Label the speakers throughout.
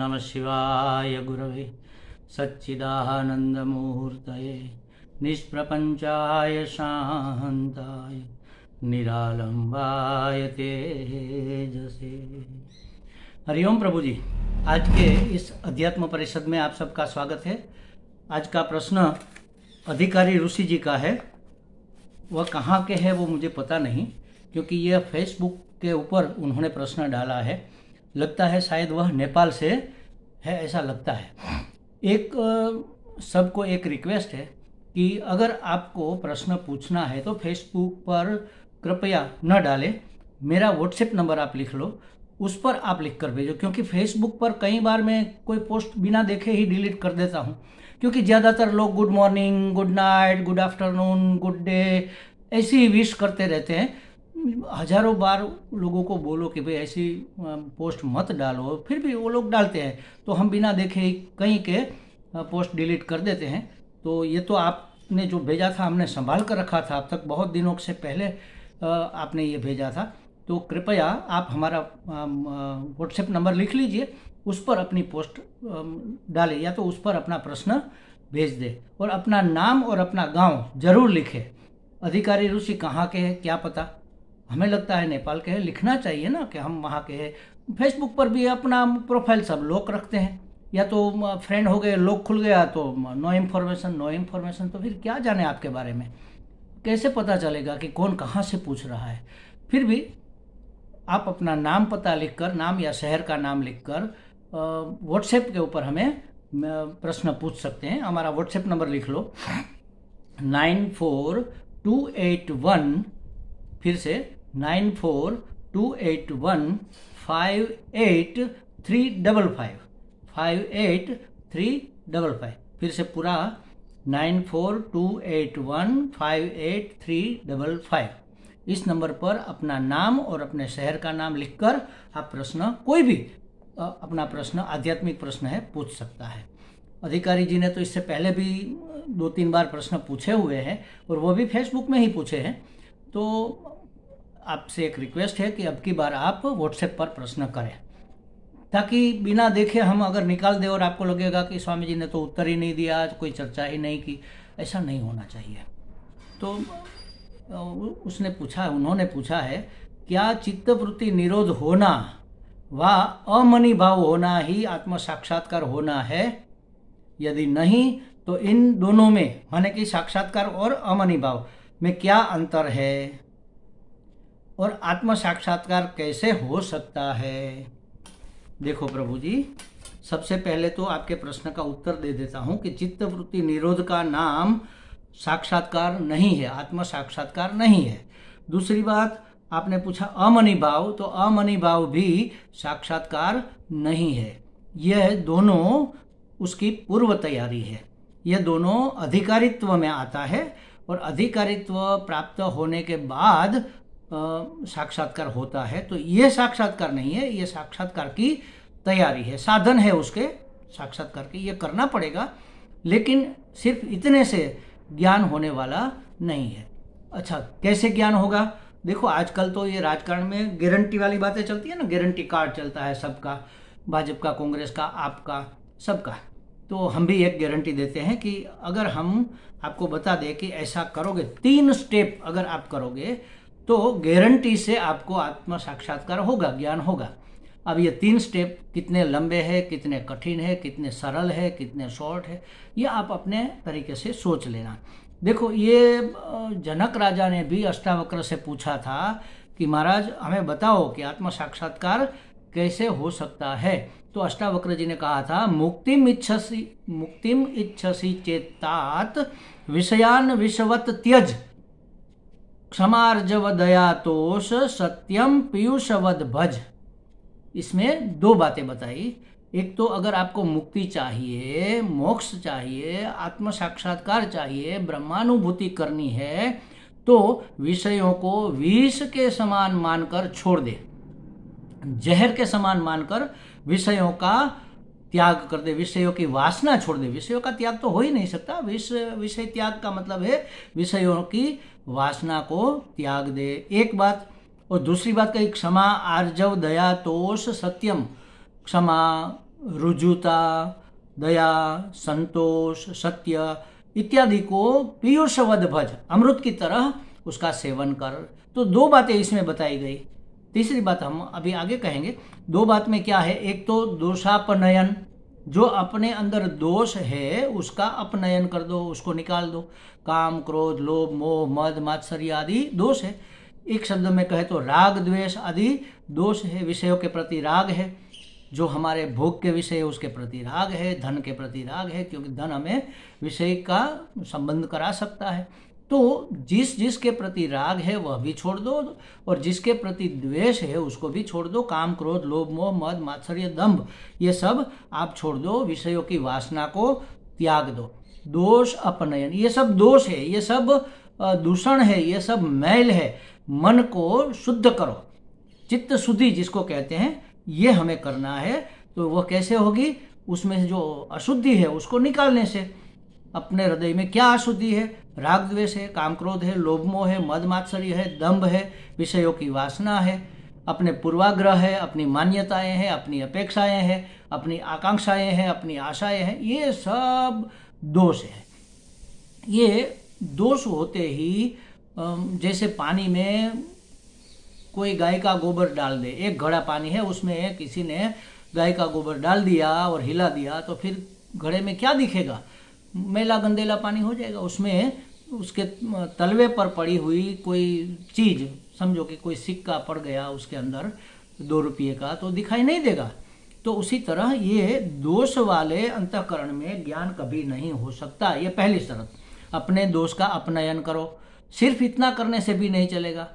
Speaker 1: नमः शिवाय गुरवे सच्चिदानन्दमूर्तये निष्प्रपंचाय शान्ताय निरालंबाय तेजसे। हरिओम प्रभु जी, आज के इस अध्यात्म परिषद में आप सबका स्वागत है। आज का प्रश्न अधिकारी ऋषि जी का है। वह कहाँ के हैं वो मुझे पता नहीं, क्योंकि यह फेसबुक के ऊपर उन्होंने प्रश्न डाला है। लगता है शायद वह नेपाल से है, ऐसा लगता है। सबको एक रिक्वेस्ट है कि अगर आपको प्रश्न पूछना है तो फेसबुक पर कृपया न डालें। मेरा व्हाट्सएप नंबर आप लिख लो, उस पर आप लिख कर भेजो, क्योंकि फेसबुक पर कई बार मैं कोई पोस्ट बिना देखे ही डिलीट कर देता हूँ, क्योंकि ज़्यादातर लोग good morning, good night, good afternoon, good day ऐसी ही विश करते रहते हैं। हजारों बार लोगों को बोलो कि भाई ऐसी पोस्ट मत डालो, फिर भी वो लोग डालते हैं, तो हम बिना देखे ही कहीं के पोस्ट डिलीट कर देते हैं। तो ये तो आपने जो भेजा था हमने संभाल कर रखा था, अब तक बहुत दिनों से पहले आपने ये भेजा था। तो कृपया आप हमारा व्हाट्सएप नंबर लिख लीजिए, उस पर अपनी पोस्ट डालें या तो उस पर अपना प्रश्न भेज दे, और अपना नाम और अपना गांव जरूर लिखें। अधिकारी ऋषि कहाँ के हैं क्या पता, हमें लगता है नेपाल के हैं। लिखना चाहिए ना कि हम वहाँ के हैं। फेसबुक पर भी अपना प्रोफाइल सब लोग रखते हैं, या तो फ्रेंड हो गए, लोग खुल गया तो नो इन्फॉर्मेशन। तो फिर क्या जाने आपके बारे में, कैसे पता चलेगा कि कौन कहाँ से पूछ रहा है। फिर भी आप अपना नाम पता लिखकर, नाम या शहर का नाम लिखकर व्हाट्सएप के ऊपर हमें प्रश्न पूछ सकते हैं। हमारा व्हाट्सएप नंबर लिख लो 94281, फिर से 942815835 फिर से पूरा 942815835। इस नंबर पर अपना नाम और अपने शहर का नाम लिखकर आप प्रश्न, कोई भी अपना प्रश्न, आध्यात्मिक प्रश्न है, पूछ सकता है। अधिकारी जी ने तो इससे पहले भी 2-3 बार प्रश्न पूछे हुए हैं, और वो भी फेसबुक में ही पूछे हैं। तो आपसे एक रिक्वेस्ट है कि अब की बार आप व्हाट्सएप पर प्रश्न करें, ताकि बिना देखे हम अगर निकाल दें और आपको लगेगा कि स्वामी जी ने तो उत्तर ही नहीं दिया, कोई चर्चा ही नहीं की। ऐसा नहीं होना चाहिए। तो उन्होंने पूछा है, क्या चित्तवृत्ति निरोध होना व अमनी भाव होना ही आत्म साक्षात्कार होना है? यदि नहीं तो इन दोनों में, माने कि साक्षात्कार और अमनी भाव में क्या अंतर है, और आत्म साक्षात्कार कैसे हो सकता है? देखो प्रभु जी, सबसे पहले तो आपके प्रश्न का उत्तर दे देता हूं कि चित्तवृत्ति निरोध का नाम साक्षात्कार नहीं है, आत्म साक्षात्कार नहीं है। दूसरी बात, आपने पूछा अमनी भाव, तो अमनी भाव भी साक्षात्कार नहीं है। यह दोनों उसकी पूर्व तैयारी है। यह दोनों अधिकारित्व में आता है, और अधिकारित्व प्राप्त होने के बाद साक्षात्कार होता है। तो ये साक्षात्कार नहीं है, ये साक्षात्कार की तैयारी है, साधन है उसके साक्षात्कार के। ये करना पड़ेगा, लेकिन सिर्फ इतने से ज्ञान होने वाला नहीं है। अच्छा, कैसे ज्ञान होगा? देखो, आजकल तो ये राजकारण में गारंटी वाली बातें चलती है ना, गारंटी कार्ड चलता है सबका, भाजपा का, कांग्रेस का, आपका, सबका। तो हम भी एक गारंटी देते हैं कि अगर हम आपको बता दें कि ऐसा करोगे, 3 स्टेप अगर आप करोगे तो गारंटी से आपको आत्म साक्षात्कार होगा, ज्ञान होगा। अब ये 3 स्टेप कितने लंबे हैं, कितने कठिन है, कितने सरल है, कितने शॉर्ट है, ये आप अपने तरीके से सोच लेना। देखो, ये जनक राजा ने भी अष्टावक्र से पूछा था कि महाराज हमें बताओ कि आत्म साक्षात्कार कैसे हो सकता है। तो अष्टावक्र जी ने कहा था, मुक्तिम इच्छसि चेतात विषयान विषवत त्यज, क्षमार्जव दयातोष सत्यम पीयूषवद भज। इसमें 2 बातें बताई। एक तो अगर आपको मुक्ति चाहिए, मोक्ष चाहिए, आत्म साक्षात्कार चाहिए, ब्रह्मानुभूति करनी है, तो विषयों को विष के समान मानकर छोड़ दे, जहर के समान मानकर विषयों का त्याग कर दे, विषयों की वासना छोड़ दे। विषयों का त्याग तो हो ही नहीं सकता। विषय त्याग का मतलब है विषयों की वासना को त्याग दे, एक बात। और दूसरी बात कही, क्षमा आर्जव दया तोष सत्यम। क्षमा रुजुता, दया, संतोष, सत्य इत्यादि को पीयूषवद भज, अमृत की तरह उसका सेवन कर। तो दो बातें इसमें बताई गई। तीसरी बात हम अभी आगे कहेंगे। दो बात में क्या है, एक तो दोषापनयन, जो अपने अंदर दोष है उसका अपनयन कर दो, उसको निकाल दो। काम, क्रोध, लोभ, मोह, मद, मात्सर्य आदि दोष है। एक शब्द में कहे तो राग, द्वेष आदि दोष है। विषयों के प्रति राग है, जो हमारे भोग के विषय है उसके प्रति राग है, धन के प्रति राग है, क्योंकि धन हमें विषय का संबंध करा सकता है। तो जिसके प्रति राग है वह भी छोड़ दो, और जिसके प्रति द्वेष है उसको भी छोड़ दो। काम, क्रोध, लोभ, मोह, मद, मात्सर्य, दंभ ये सब आप छोड़ दो। विषयों की वासना को त्याग दो। दोष अपनयन, ये सब दोष है, ये सब दूषण है, ये सब मैल है। मन को शुद्ध करो, चित्त शुद्धि जिसको कहते हैं, ये हमें करना है। तो वह कैसे होगी, उसमें से जो अशुद्धि है उसको निकालने से। अपने हृदय में क्या अशुद्धि है, राग द्वेष है, काम क्रोध है, लोभ मोह है, मद मात्सर्य है, दंभ है, विषयों की वासना है, अपने पूर्वाग्रह है, अपनी मान्यताएं हैं, अपनी अपेक्षाएं हैं, अपनी आकांक्षाएं हैं, अपनी आशाएं हैं, ये सब दोष है। ये दोष होते ही जैसे पानी में कोई गाय का गोबर डाल दे, एक घड़ा पानी है उसमें किसी ने गाय का गोबर डाल दिया और हिला दिया, तो फिर घड़े में क्या दिखेगा, मैला गंदेला पानी हो जाएगा। उसमें उसके तलवे पर पड़ी हुई कोई चीज, समझो कि कोई सिक्का पड़ गया उसके अंदर 2 रुपये का, तो दिखाई नहीं देगा। तो उसी तरह ये दोष वाले अंतःकरण में ज्ञान कभी नहीं हो सकता। ये पहली शर्त, अपने दोष का अपनयन करो। सिर्फ इतना करने से भी नहीं चलेगा,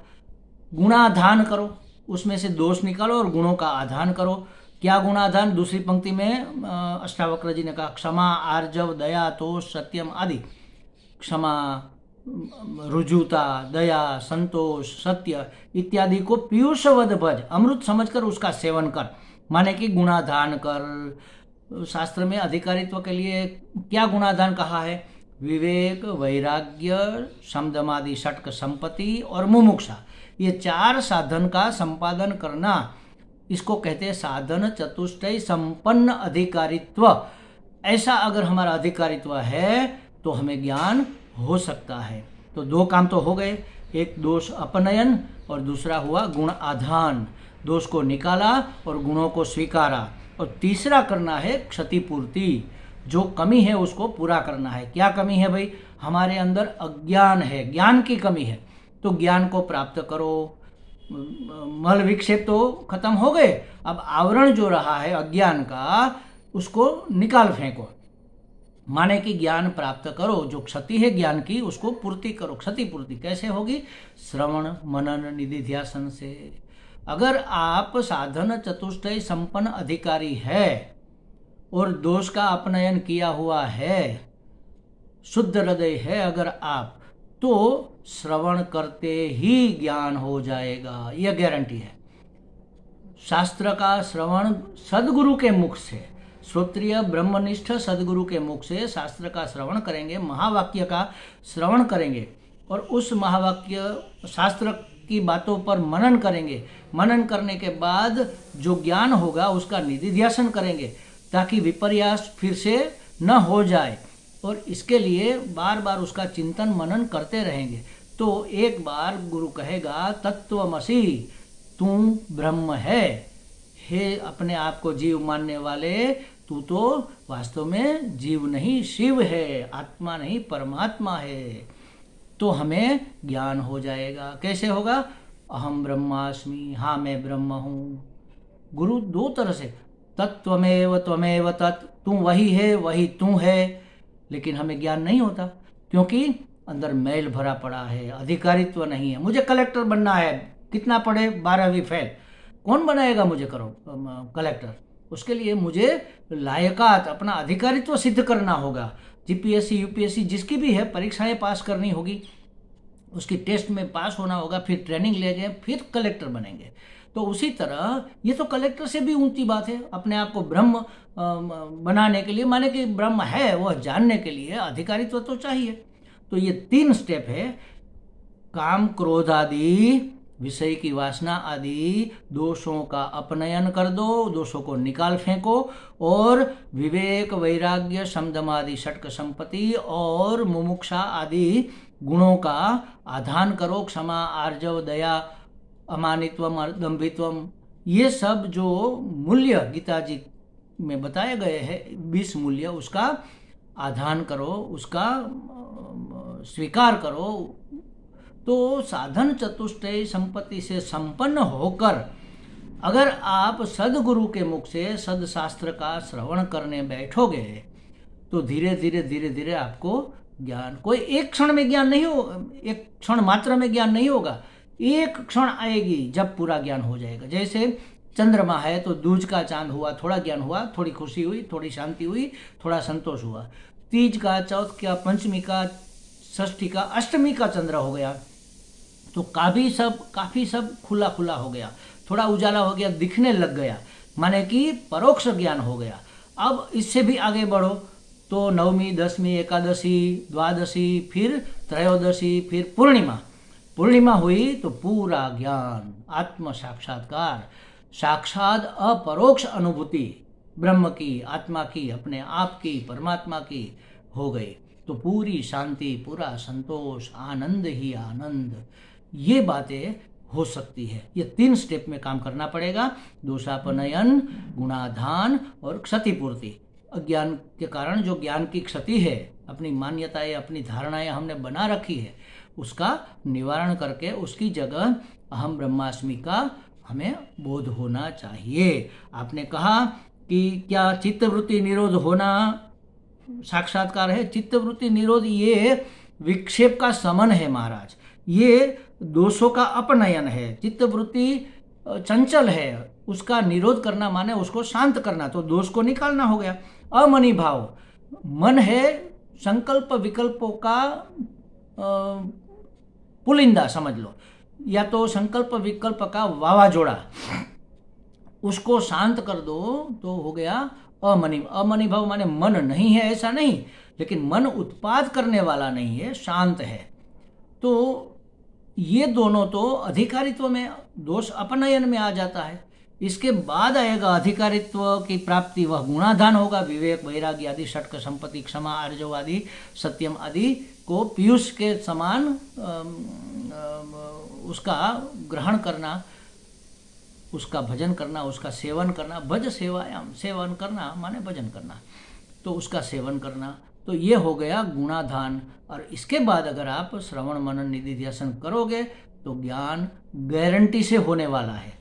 Speaker 1: गुणाधान करो, उसमें से दोष निकालो और गुणों का आधान करो। क्या गुणाधान, दूसरी पंक्ति में अष्टावक्र जी ने कहा, क्षमा, आर्जव, दया, तोष, सत्यम आदि। क्षमा, रुजुता, दया, संतोष, सत्य इत्यादि को पीयूषवद भज, अमृत समझकर उसका सेवन कर, माने कि गुणाधान कर। शास्त्र में अधिकारित्व के लिए क्या गुणाधान कहा है, विवेक, वैराग्य, समदमादि षटक संपत्ति और मुमुक्षा, ये 4 साधन का संपादन करना, इसको कहते हैं साधन चतुष्टय संपन्न अधिकारित्व। ऐसा अगर हमारा अधिकारित्व है तो हमें ज्ञान हो सकता है। तो 2 काम तो हो गए, एक दोष अपनयन और दूसरा हुआ गुण आधान। दोष को निकाला और गुणों को स्वीकारा। और तीसरा करना है क्षतिपूर्ति, जो कमी है उसको पूरा करना है। क्या कमी है भाई, हमारे अंदर अज्ञान है, ज्ञान की कमी है, तो ज्ञान को प्राप्त करो। मल विक्षेप तो खत्म हो गए, अब आवरण जो रहा है अज्ञान का उसको निकाल फेंको, माने कि ज्ञान प्राप्त करो। जो क्षति है ज्ञान की उसको पूर्ति करो। क्षतिपूर्ति कैसे होगी, श्रवण मनन निधिध्यासन से। अगर आप साधन चतुष्टय संपन्न अधिकारी है और दोष का अपनयन किया हुआ है, शुद्ध हृदय है अगर आप, तो श्रवण करते ही ज्ञान हो जाएगा, यह गारंटी है। शास्त्र का श्रवण सदगुरु के मुख से, श्रोत्रिय ब्रह्मनिष्ठ सदगुरु के मुख से शास्त्र का श्रवण करेंगे, महावाक्य का श्रवण करेंगे और उस महावाक्य शास्त्र की बातों पर मनन करेंगे। मनन करने के बाद जो ज्ञान होगा उसका निधिध्यासन करेंगे, ताकि विपर्यास फिर से न हो जाए। और इसके लिए बार बार उसका चिंतन मनन करते रहेंगे। तो एक बार गुरु कहेगा तत्वमसि, तू ब्रह्म है। हे अपने आप को जीव मानने वाले, तू तो वास्तव में जीव नहीं शिव है, आत्मा नहीं परमात्मा है। तो हमें ज्ञान हो जाएगा। कैसे होगा, अहम ब्रह्मास्मि, हाँ मैं ब्रह्म हूँ। गुरु 2 तरह से, तत्वमेव त्वमेव तत्, तू वही है वही तू है। लेकिन हमें ज्ञान नहीं होता, क्योंकि अंदर मैल भरा पड़ा है, अधिकारित्व नहीं है। मुझे कलेक्टर बनना है, कितना पढ़े, 12वीं फेल, कौन बनाएगा मुझे करो कलेक्टर। उसके लिए मुझे लायकात, अपना अधिकारित्व सिद्ध करना होगा। जीपीएससी यूपीएससी जिसकी भी है परीक्षाएं पास करनी होगी, उसकी टेस्ट में पास होना होगा, फिर ट्रेनिंग ले गए, फिर कलेक्टर बनेंगे। तो उसी तरह ये तो कलेक्टर से भी ऊंची बात है, अपने आप को ब्रह्म बनाने के लिए, माने कि ब्रह्म है वह जानने के लिए अधिकारित्व तो चाहिए। तो ये 3 स्टेप है, काम क्रोध आदि विषय की वासना आदि दोषों का अपनयन कर दो, दोषों को निकाल फेंको और विवेक, वैराग्य, शमदम आदि षटक संपत्ति और मुमुक्षा आदि गुणों का आधान करो। क्षमा, आर्जव, दया, अमानित्वम, दंभित्वम, ये सब जो मूल्य गीता जी में बताए गए हैं 20 मूल्य, उसका आधान करो, उसका स्वीकार करो। तो साधन चतुष्टय संपत्ति से संपन्न होकर अगर आप सदगुरु के मुख से सदशास्त्र का श्रवण करने बैठोगे तो धीरे धीरे धीरे धीरे आपको ज्ञान, कोई एक क्षण में ज्ञान नहीं हो, एक क्षण मात्र में ज्ञान नहीं होगा, एक क्षण आएगी जब पूरा ज्ञान हो जाएगा। जैसे चंद्रमा है तो दूज का चांद हुआ, थोड़ा ज्ञान हुआ, थोड़ी खुशी हुई, थोड़ी शांति हुई, थोड़ा संतोष हुआ। तीज का, चौथ का, पंचमी का, षष्ठी का, अष्टमी का चंद्र हो गया तो काफी सब खुला खुला हो गया, थोड़ा उजाला हो गया, दिखने लग गया, माने कि परोक्ष ज्ञान हो गया। अब इससे भी आगे बढ़ो तो नवमी, दसवीं, एकादशी, द्वादशी, फिर त्रयोदशी, फिर पूर्णिमा हुई तो पूरा ज्ञान, आत्म साक्षात्कार, साक्षात अपरोक्ष अनुभूति ब्रह्म की, आत्मा की, अपने आप की, परमात्मा की हो गई तो पूरी शांति, पूरा संतोष, आनंद ही आनंद, ये बातें हो सकती है। ये 3 स्टेप में काम करना पड़ेगा, दोषापनयन, गुणाधान और क्षतिपूर्ति। अज्ञान के कारण जो ज्ञान की क्षति है, अपनी मान्यताएं, अपनी धारणाएं हमने बना रखी है, उसका निवारण करके उसकी जगह अहम ब्रह्मास्मि का हमें बोध होना चाहिए। आपने कहा कि क्या चित्तवृत्ति निरोध होना साक्षात्कार है? चित्तवृत्ति निरोध ये विक्षेप का समन है महाराज, ये दोषों का अपनयन है। चित्तवृत्ति चंचल है, उसका निरोध करना माने उसको शांत करना, तो दोष को निकालना हो गया। अमनि भाव, मन है संकल्प विकल्पों का पुलिंदा समझ लो, या तो संकल्प विकल्प का वावाजोड़ा, उसको शांत कर दो तो हो गया अमनि भाव। माने मन नहीं है ऐसा नहीं, लेकिन मन उत्पाद करने वाला नहीं है, शांत है। तो ये दोनों तो अधिकारित्व में, दोष अपनयन में आ जाता है। इसके बाद आएगा अधिकारित्व की प्राप्ति, वह गुणाधान होगा, विवेक, वैराग्य आदि षटक संपत्ति, क्षमा, आर्जव आदि, सत्यम आदि को पीयूष के समान उसका ग्रहण करना, उसका भजन करना, उसका सेवन करना। भज सेवायाम, सेवन करना माने भजन करना, तो उसका सेवन करना, तो ये हो गया गुणाधान। और इसके बाद अगर आप श्रवण मनन निधिध्यासन करोगे तो ज्ञान गारंटी से होने वाला है।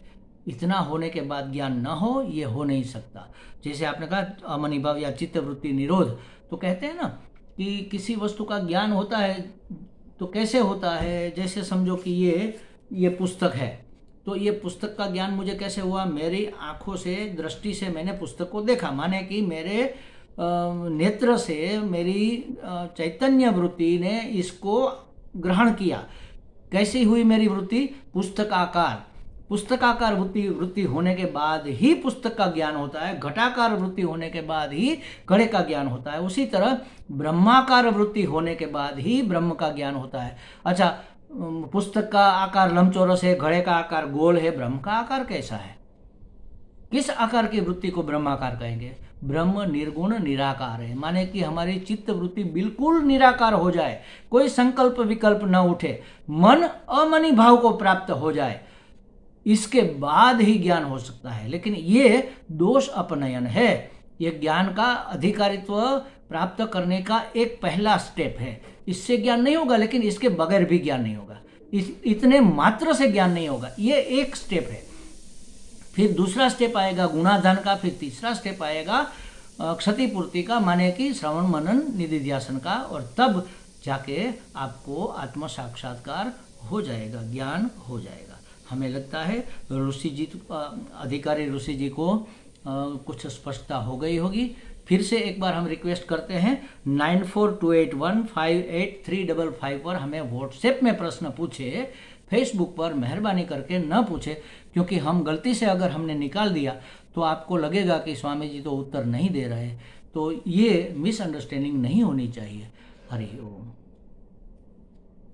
Speaker 1: इतना होने के बाद ज्ञान न हो, ये हो नहीं सकता। जैसे आपने कहा अमनि भाव या चित्तवृत्ति निरोध, तो कहते हैं ना कि किसी वस्तु का ज्ञान होता है तो कैसे होता है, जैसे समझो कि ये पुस्तक है, तो ये पुस्तक का ज्ञान मुझे कैसे हुआ? मेरी आंखों से, दृष्टि से मैंने पुस्तक को देखा, माने कि मेरे नेत्र से मेरी चैतन्य वृत्ति ने इसको ग्रहण किया। कैसी हुई मेरी वृत्ति? पुस्तकाकार वृत्ति होने के बाद ही पुस्तक का ज्ञान होता है, घटाकार वृत्ति होने के बाद ही घड़े का ज्ञान होता है। उसी तरह ब्रह्माकार वृत्ति होने के बाद ही ब्रह्म का ज्ञान होता है। अच्छा, पुस्तक का आकार लंबचौरस है, घड़े का आकार गोल है, ब्रह्म का आकार कैसा है? किस आकार की वृत्ति को ब्रह्माकार कहेंगे? ब्रह्म निर्गुण निराकार है, माने कि हमारी चित्त वृत्ति बिल्कुल निराकार हो जाए, कोई संकल्प विकल्प न उठे, मन अमनि भाव को प्राप्त हो जाए, इसके बाद ही ज्ञान हो सकता है। लेकिन ये दोष अपनयन है, ये ज्ञान का अधिकारित्व प्राप्त करने का एक पहला स्टेप है। इससे ज्ञान नहीं होगा, लेकिन इसके बगैर भी ज्ञान नहीं होगा, इतने मात्र से ज्ञान नहीं होगा। ये एक स्टेप है। फिर दूसरा स्टेप आएगा गुणाधान का, फिर तीसरा स्टेप आएगा क्षतिपूर्ति का, माने कि श्रवण मनन निधिध्यासन का, और तब जाके आपको आत्म साक्षात्कार हो जाएगा, ज्ञान हो जाएगा। हमें लगता है ऋषि जी, अधिकारी ऋषि जी को कुछ स्पष्टता हो गई होगी। फिर से एक बार हम रिक्वेस्ट करते हैं 9428158355 पर हमें व्हाट्सएप में प्रश्न पूछे, फेसबुक पर मेहरबानी करके न पूछे, क्योंकि हम गलती से अगर हमने निकाल दिया तो आपको लगेगा कि स्वामी जी तो उत्तर नहीं दे रहे। तो ये मिसअंडरस्टैंडिंग नहीं होनी चाहिए। हरि ओम।